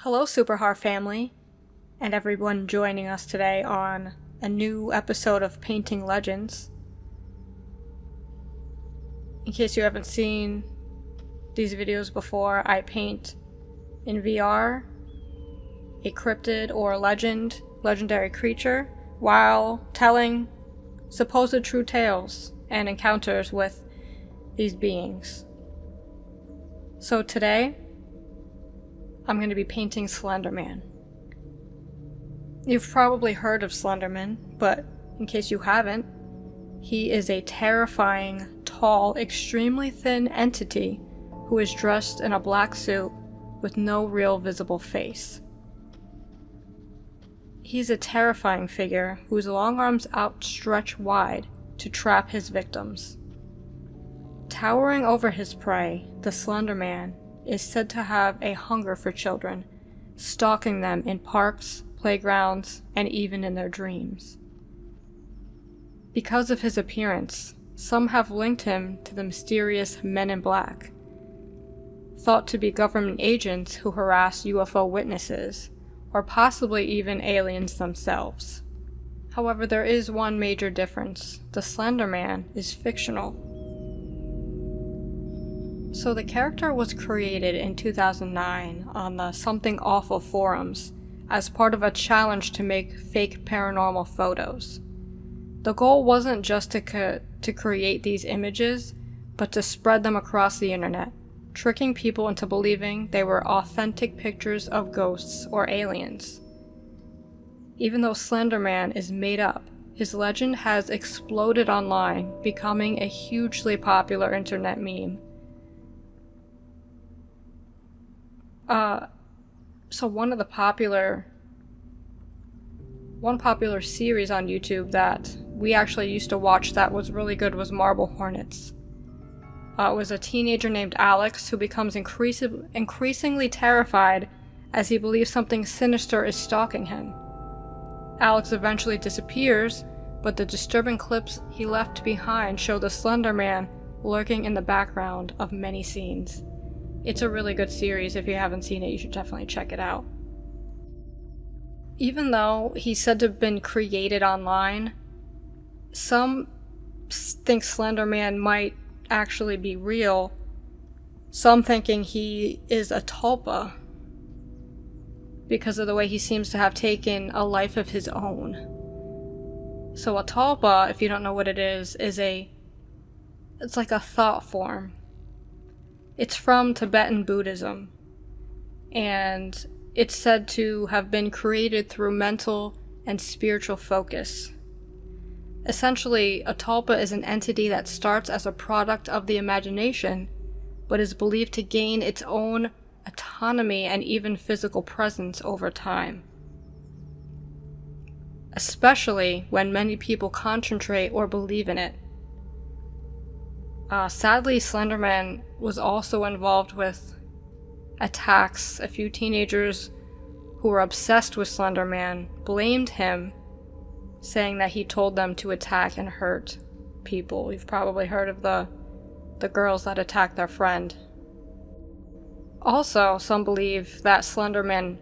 Hello, Superhar family, and everyone joining us today on a new episode of Painting Legends. In case you haven't seen these videos before, I paint in VR a cryptid or legendary creature, while telling supposed true tales and encounters with these beings. So today, I'm going to be painting Slender Man. You've probably heard of Slenderman, but in case you haven't, he is a terrifying, tall, extremely thin entity who is dressed in a black suit with no real visible face. He's a terrifying figure whose long arms outstretch wide to trap his victims. Towering over his prey, the Slender Man is said to have a hunger for children, stalking them in parks, playgrounds, and even in their dreams. Because of his appearance, some have linked him to the mysterious Men in Black, thought to be government agents who harass UFO witnesses, or possibly even aliens themselves. However, there is one major difference. The Slender Man is fictional. So the character was created in 2009 on the Something Awful forums as part of a challenge to make fake paranormal photos. The goal wasn't just to create these images, but to spread them across the internet, tricking people into believing they were authentic pictures of ghosts or aliens. Even though Slender Man is made up, his legend has exploded online, becoming a hugely popular internet meme. So one popular series on YouTube that we actually used to watch that was really good was Marble Hornets. It was a teenager named Alex who becomes increasingly terrified as he believes something sinister is stalking him. Alex eventually disappears, but the disturbing clips he left behind show the Slender Man lurking in the background of many scenes. It's a really good series. If you haven't seen it, you should definitely check it out. Even though he's said to have been created online, some think Slender Man might actually be real, some thinking he is a tulpa because of the way he seems to have taken a life of his own. So a tulpa, if you don't know what it is it's like a thought form. It's from Tibetan Buddhism, and it's said to have been created through mental and spiritual focus. Essentially, a tulpa is an entity that starts as a product of the imagination, but is believed to gain its own autonomy and even physical presence over time. Especially when many people concentrate or believe in it. Sadly, Slenderman was also involved with attacks. A few teenagers who were obsessed with Slenderman blamed him, saying that he told them to attack and hurt people. You've probably heard of the girls that attacked their friend. Also, some believe that Slenderman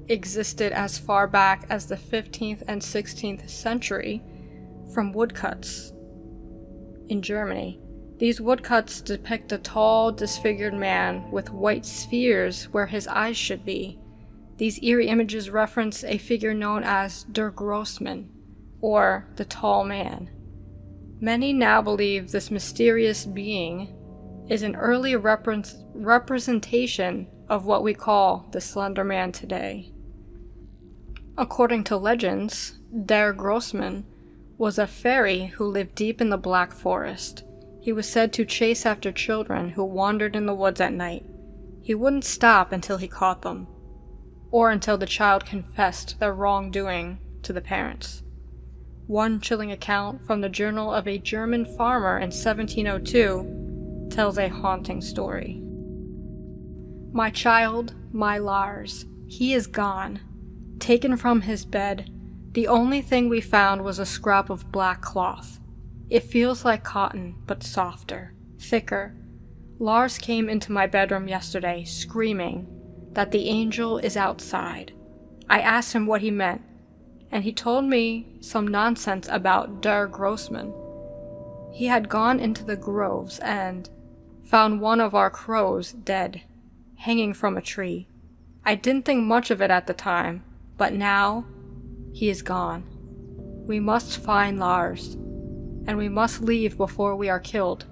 existed as far back as the 15th and 16th century from woodcuts in Germany. These woodcuts depict a tall, disfigured man with white spheres where his eyes should be. These eerie images reference a figure known as Der Grossman, or the Tall Man. Many now believe this mysterious being is an early representation of what we call the Slender Man today. According to legends, Der Grossman was a fairy who lived deep in the Black Forest. He was said to chase after children who wandered in the woods at night. He wouldn't stop until he caught them, or until the child confessed their wrongdoing to the parents. One chilling account from the journal of a German farmer in 1702 tells a haunting story. "My child, my Lars, he is gone, taken from his bed. The only thing we found was a scrap of black cloth. It feels like cotton, but softer, thicker. Lars came into my bedroom yesterday, screaming. that the angel is outside. I asked him what he meant, and he told me some nonsense about Der Grossman. He had gone into the groves and found one of our crows dead, hanging from a tree. I didn't think much of it at the time, but now he is gone. We must find Lars, and we must leave before we are killed.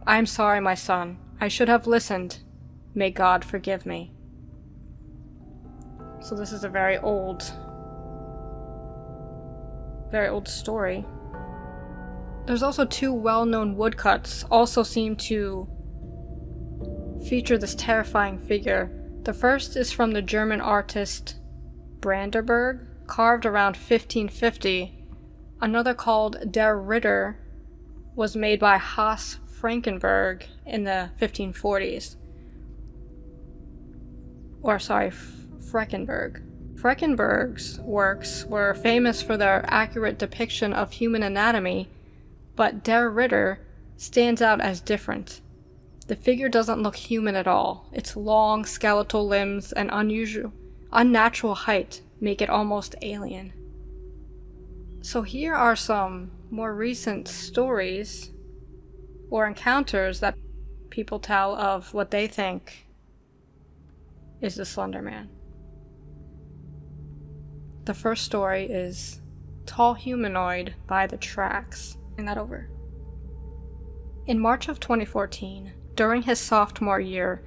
I am sorry, my son. I should have listened. May God forgive me. So this is a very old story. There's also two well-known woodcuts also seem to feature this terrifying figure. The first is from the German artist Brandenburg, carved around 1550. Another called Der Ritter was made by Haas Frankenberg in the 1540s. Freckenberg. Freckenberg's works were famous for their accurate depiction of human anatomy, but Der Ritter stands out as different. The figure doesn't look human at all. Its long, skeletal limbs and unnatural height make it almost alien. So here are some more recent stories or encounters that people tell of what they think is the Slender Man. The first story is Tall Humanoid by the Tracks. Bring that over. In March of 2014, during his sophomore year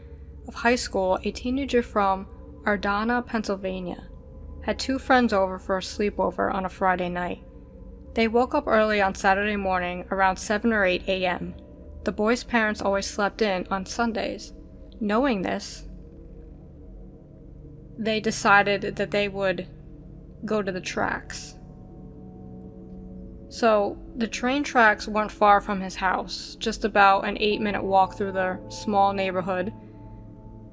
of high school, a teenager from Ardana, Pennsylvania, had two friends over for a sleepover on a Friday night. They woke up early on Saturday morning around 7 or 8 a.m. The boys' parents always slept in on Sundays. Knowing this, they decided that they would go to the tracks. So, the train tracks weren't far from his house, just about an 8-minute walk through the small neighborhood,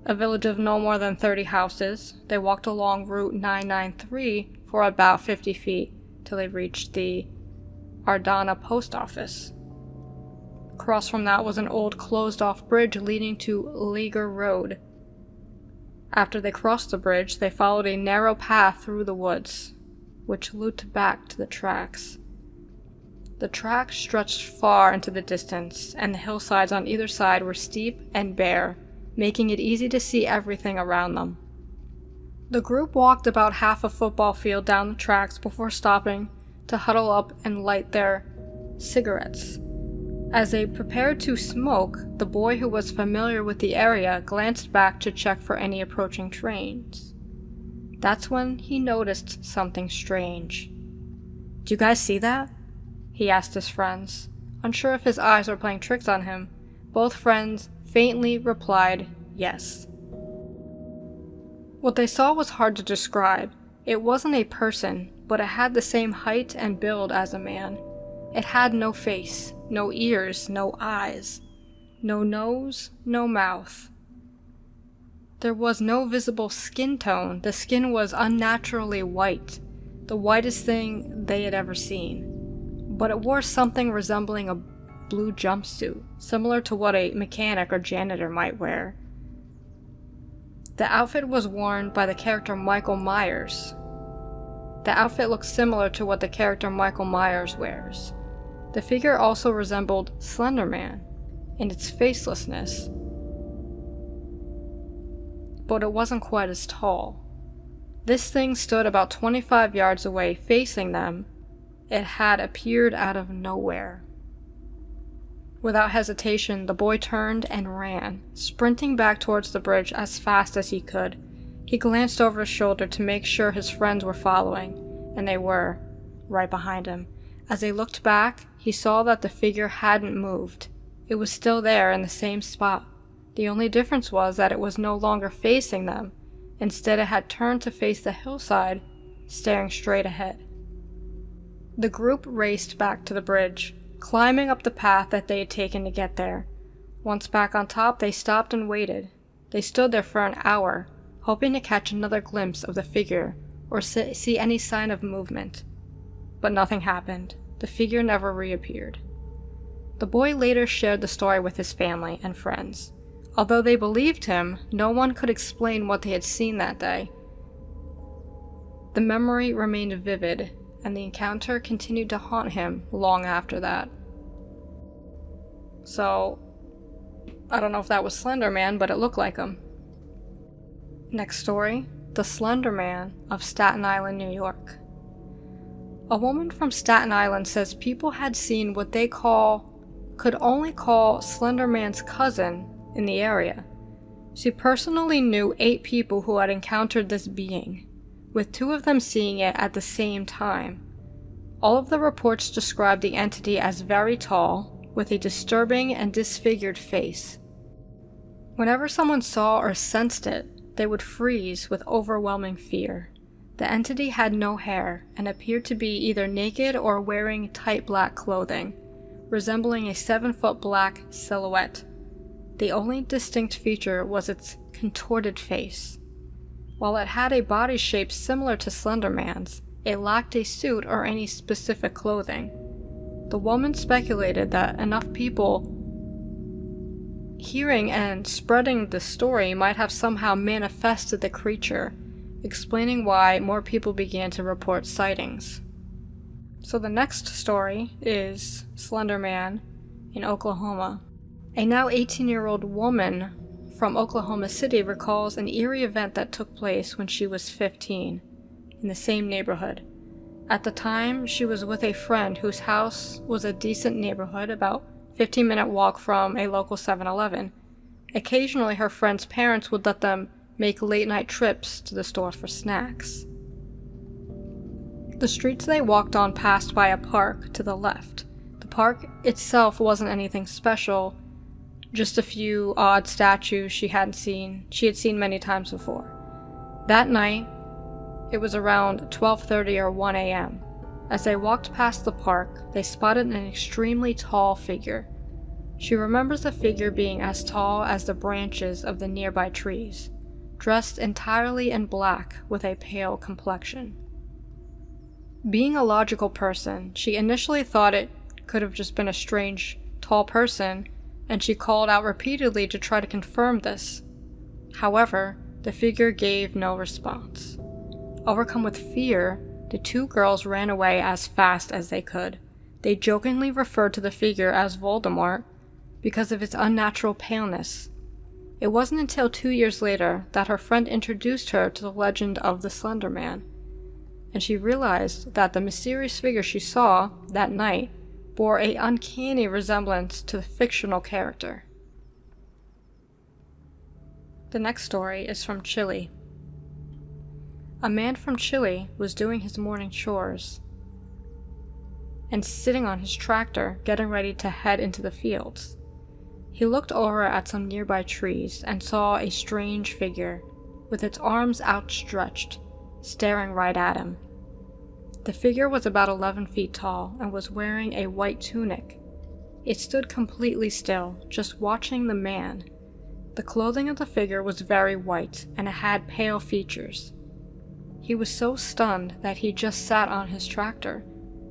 a village of no more than 30 houses. They walked along Route 993 for about 50 feet till they reached the Ardana post office. Across from that was an old closed-off bridge leading to Leaguer Road. After they crossed the bridge, they followed a narrow path through the woods, which looped back to the tracks. The tracks stretched far into the distance, and the hillsides on either side were steep and bare, making it easy to see everything around them. The group walked about half a football field down the tracks before stopping to huddle up and light their cigarettes. As they prepared to smoke, the boy who was familiar with the area glanced back to check for any approaching trains. That's when he noticed something strange. "Do you guys see that?" he asked his friends, unsure if his eyes were playing tricks on him. Both friends faintly replied yes. What they saw was hard to describe. It wasn't a person, but it had the same height and build as a man. It had no face, no ears, no eyes, no nose, no mouth. There was no visible skin tone. The skin was unnaturally white, the whitest thing they had ever seen. But it wore something resembling a blue jumpsuit, similar to what a mechanic or janitor might wear. The outfit was worn by the character Michael Myers. The outfit looked similar to what the character Michael Myers wears. The figure also resembled Slender Man in its facelessness, but it wasn't quite as tall. This thing stood about 25 yards away, facing them. It had appeared out of nowhere. Without hesitation, the boy turned and ran, sprinting back towards the bridge as fast as he could. He glanced over his shoulder to make sure his friends were following, and they were, right behind him. As they looked back, he saw that the figure hadn't moved. It was still there in the same spot. The only difference was that it was no longer facing them. Instead, it had turned to face the hillside, staring straight ahead. The group raced back to the bridge, climbing up the path that they had taken to get there. Once back on top, they stopped and waited. They stood there for an hour, hoping to catch another glimpse of the figure or see any sign of movement. But nothing happened. The figure never reappeared. The boy later shared the story with his family and friends. Although they believed him, no one could explain what they had seen that day. The memory remained vivid, and the encounter continued to haunt him long after that. So, I don't know if that was Slender Man, but it looked like him. Next story, the Slender Man of Staten Island, New York. A woman from Staten Island says people had seen what they could only call Slender Man's cousin in the area. She personally knew 8 people who had encountered this being, with 2 of them seeing it at the same time. All of the reports described the entity as very tall, with a disturbing and disfigured face. Whenever someone saw or sensed it, they would freeze with overwhelming fear. The entity had no hair and appeared to be either naked or wearing tight black clothing, resembling a 7-foot black silhouette. The only distinct feature was its contorted face. While it had a body shape similar to Slender Man's, it lacked a suit or any specific clothing. The woman speculated that enough people hearing and spreading the story might have somehow manifested the creature, explaining why more people began to report sightings. So the next story is Slender Man in Oklahoma. A now 18-year-old woman from Oklahoma City recalls an eerie event that took place when she was 15, in the same neighborhood. At the time, she was with a friend whose house was a decent neighborhood, about 15-minute walk from a local 7-Eleven. Occasionally, her friend's parents would let them make late-night trips to the store for snacks. The streets they walked on passed by a park to the left. The park itself wasn't anything special, just a few odd statues she had seen many times before. That night, it was around 12:30 or 1 a.m. As they walked past the park, they spotted an extremely tall figure. She remembers the figure being as tall as the branches of the nearby trees, dressed entirely in black with a pale complexion. Being a logical person, she initially thought it could have just been a strange, tall person, and she called out repeatedly to try to confirm this. However, the figure gave no response. Overcome with fear, the 2 girls ran away as fast as they could. They jokingly referred to the figure as Voldemort because of its unnatural paleness. It wasn't until 2 years later that her friend introduced her to the legend of the Slender Man, and she realized that the mysterious figure she saw that night bore an uncanny resemblance to the fictional character. The next story is from Chile. A man from Chile was doing his morning chores and sitting on his tractor, getting ready to head into the fields. He looked over at some nearby trees and saw a strange figure with its arms outstretched, staring right at him. The figure was about 11 feet tall and was wearing a white tunic. It stood completely still, just watching the man. The clothing of the figure was very white, and it had pale features. He was so stunned that he just sat on his tractor,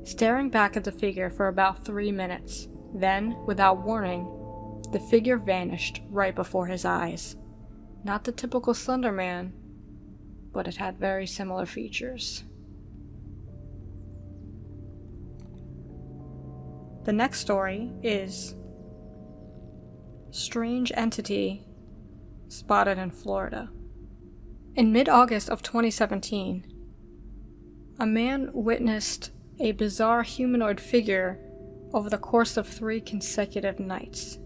staring back at the figure for about 3 minutes. Then, without warning, the figure vanished right before his eyes. Not the typical Slender Man, but it had very similar features. The next story is Strange Entity Spotted in Florida. In mid-August of 2017, a man witnessed a bizarre humanoid figure over the course of 3 consecutive nights.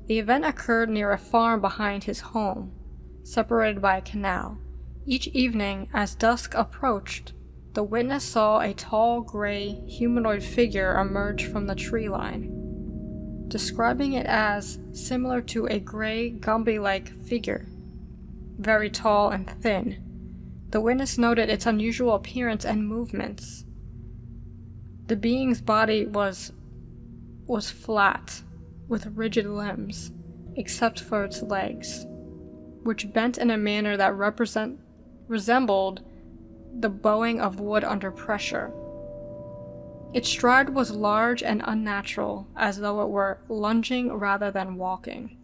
The event occurred near a farm behind his home, separated by a canal. Each evening, as dusk approached, the witness saw a tall, gray, humanoid figure emerge from the tree line, describing it as similar to a gray, Gumby-like figure, very tall and thin. The witness noted its unusual appearance and movements. The being's body was flat, with rigid limbs, except for its legs, which bent in a manner that resembled the bowing of wood under pressure. Its stride was large and unnatural, as though it were lunging rather than walking.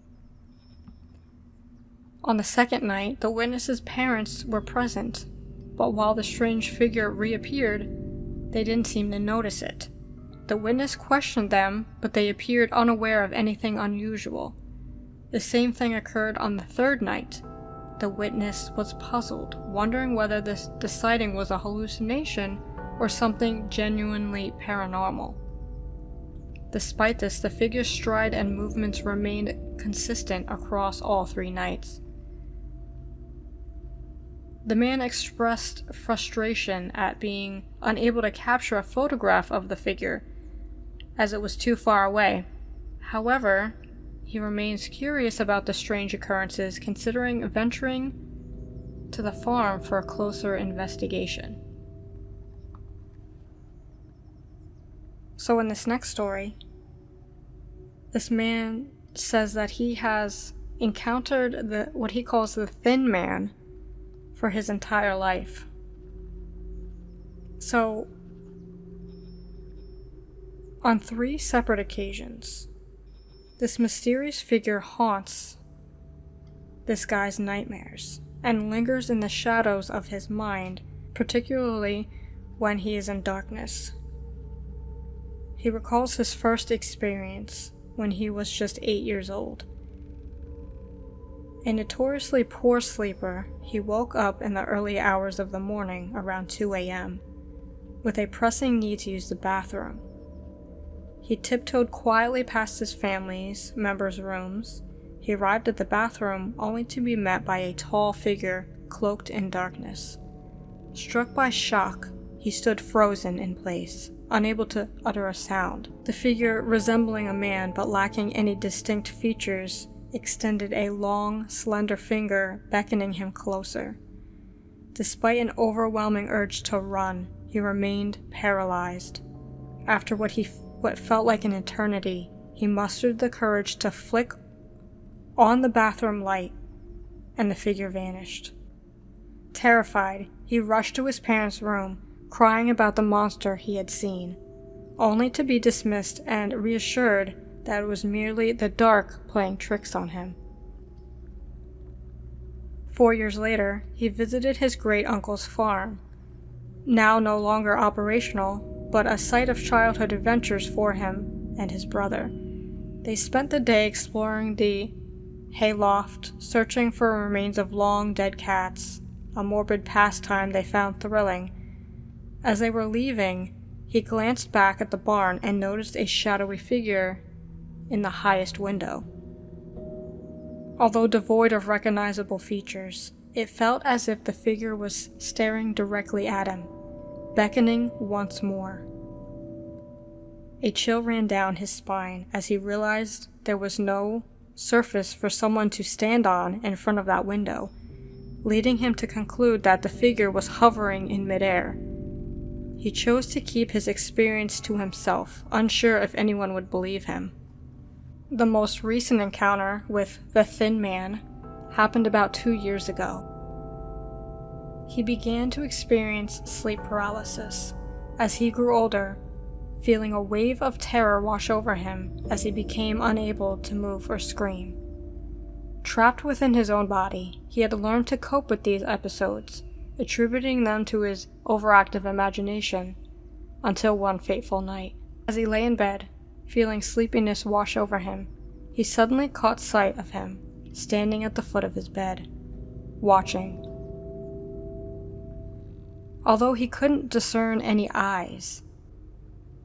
On the second night, the witness's parents were present, but while the strange figure reappeared, they didn't seem to notice it. The witness questioned them, but they appeared unaware of anything unusual. The same thing occurred on the third night. The witness was puzzled, wondering whether the sighting was a hallucination or something genuinely paranormal. Despite this, the figure's stride and movements remained consistent across all 3 nights. The man expressed frustration at being unable to capture a photograph of the figure, as it was too far away. However, he remains curious about the strange occurrences, considering venturing to the farm for a closer investigation. So in this next story, this man says that he has encountered what he calls the Thin Man for his entire life. So, on 3 separate occasions, this mysterious figure haunts this guy's nightmares and lingers in the shadows of his mind, particularly when he is in darkness. He recalls his first experience when he was just 8 years old. A notoriously poor sleeper, he woke up in the early hours of the morning around 2 a.m. with a pressing need to use the bathroom. He tiptoed quietly past his family's members' rooms. He arrived at the bathroom only to be met by a tall figure cloaked in darkness. Struck by shock, he stood frozen in place, unable to utter a sound. The figure, resembling a man but lacking any distinct features, extended a long, slender finger, beckoning him closer. Despite an overwhelming urge to run, he remained paralyzed. After what felt like an eternity, he mustered the courage to flick on the bathroom light, and the figure vanished. Terrified, he rushed to his parents' room, crying about the monster he had seen, only to be dismissed and reassured that it was merely the dark playing tricks on him. 4 years later, he visited his great-uncle's farm, now no longer operational, but a site of childhood adventures for him and his brother. They spent the day exploring the hayloft, searching for remains of long dead cats, a morbid pastime they found thrilling. As they were leaving, he glanced back at the barn and noticed a shadowy figure in the highest window. Although devoid of recognizable features, it felt as if the figure was staring directly at him, beckoning once more. A chill ran down his spine as he realized there was no surface for someone to stand on in front of that window, leading him to conclude that the figure was hovering in midair. He chose to keep his experience to himself, unsure if anyone would believe him. The most recent encounter with the Thin Man happened about 2 years ago. He began to experience sleep paralysis. As he grew older, feeling a wave of terror wash over him as he became unable to move or scream. Trapped within his own body, he had learned to cope with these episodes, attributing them to his overactive imagination, until one fateful night. As he lay in bed, feeling sleepiness wash over him, he suddenly caught sight of him, standing at the foot of his bed, watching. Although he couldn't discern any eyes,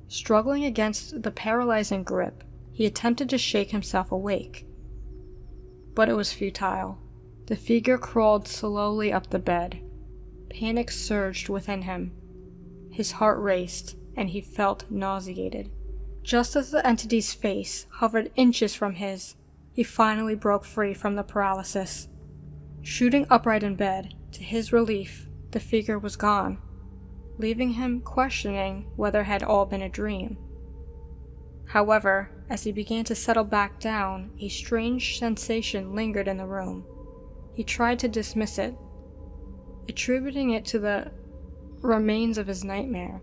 struggling against the paralyzing grip, he attempted to shake himself awake. But it was futile. The figure crawled slowly up the bed. Panic surged within him. His heart raced, and he felt nauseated. Just as the entity's face hovered inches from his, he finally broke free from the paralysis. Shooting upright in bed, to his relief, the figure was gone, leaving him questioning whether it had all been a dream. However, as he began to settle back down, a strange sensation lingered in the room. He tried to dismiss it, attributing it to the remains of his nightmare.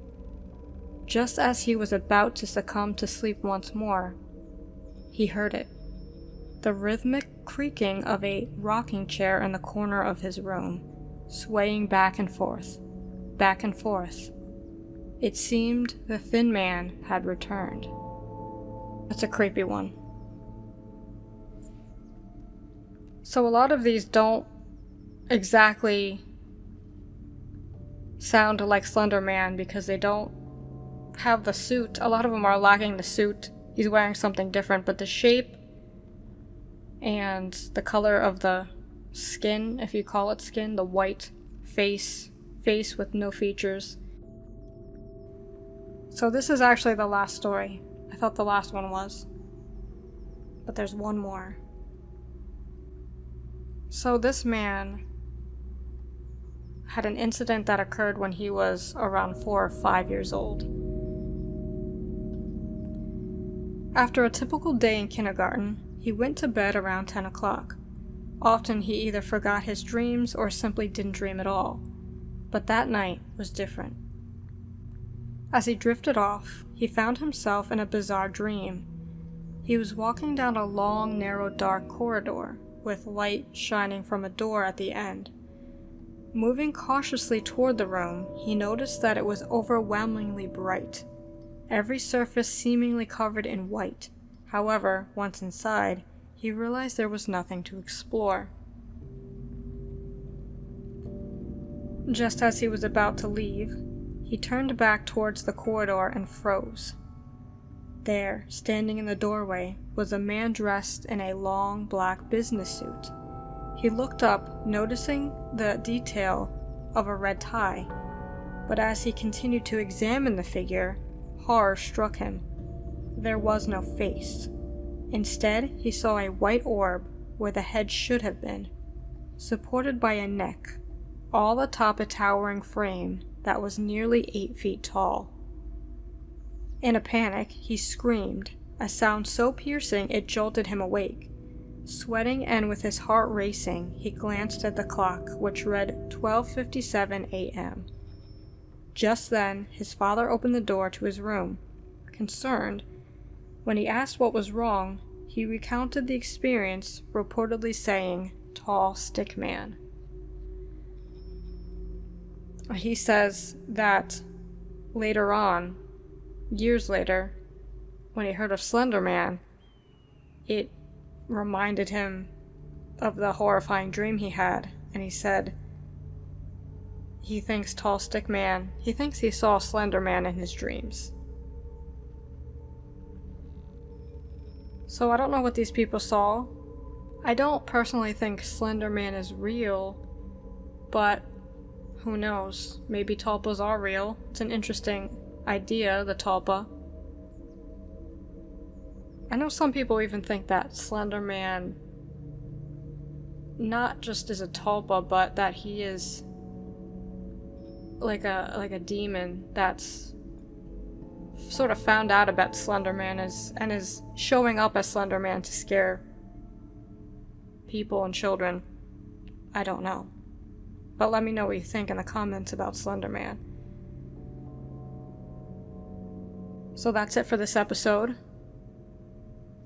Just as he was about to succumb to sleep once more, he heard it. the rhythmic creaking of a rocking chair in the corner of his room, swaying back and forth, back and forth. It seemed the Thin Man had returned. That's a creepy one. So a lot of these don't exactly sound like Slender Man because they don't have the suit. A lot of them are lacking the suit. He's wearing something different, but the shape and the color of the skin, if you call it skin, the white face with no features. So this is actually the last story. I thought the last one was. But there's one more. So this man had an incident that occurred when he was around 4 or 5 years old. After a typical day in kindergarten, he went to bed around 10 o'clock. Often he either forgot his dreams or simply didn't dream at all. But that night was different. As he drifted off, he found himself in a bizarre dream. He was walking down a long, narrow, dark corridor with light shining from a door at the end. Moving cautiously toward the room, he noticed that it was overwhelmingly bright, every surface seemingly covered in white. However, once inside, he realized there was nothing to explore. Just as he was about to leave, he turned back towards the corridor and froze. There, standing in the doorway, was a man dressed in a long black business suit. He looked up, noticing the detail of a red tie, but as he continued to examine the figure, horror struck him. There was no face. Instead, he saw a white orb where the head should have been, supported by a neck, all atop a towering frame that was nearly 8 feet tall. In a panic, he screamed, a sound so piercing it jolted him awake. Sweating and with his heart racing, he glanced at the clock, which read 12:57 a.m. Just then, his father opened the door to his room. Concerned, when he asked what was wrong, he recounted the experience, reportedly saying, "Tall stick man." He says that later on, years later, when he heard of Slender Man, it reminded him of the horrifying dream he had, and he said he thinks Tall Stick Man, he thinks he saw Slender Man in his dreams. So I don't know what these people saw. I don't personally think Slender Man is real, but who knows? Maybe tulpas are real. It's an interesting idea, the tulpa. I know some people even think that Slender Man not just is a tulpa, but that he is like a demon that's sort of found out about Slender Man and is showing up as Slender Man to scare people and children. I don't know. But let me know what you think in the comments about Slender Man. So that's it for this episode.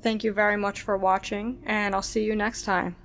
Thank you very much for watching, and I'll see you next time.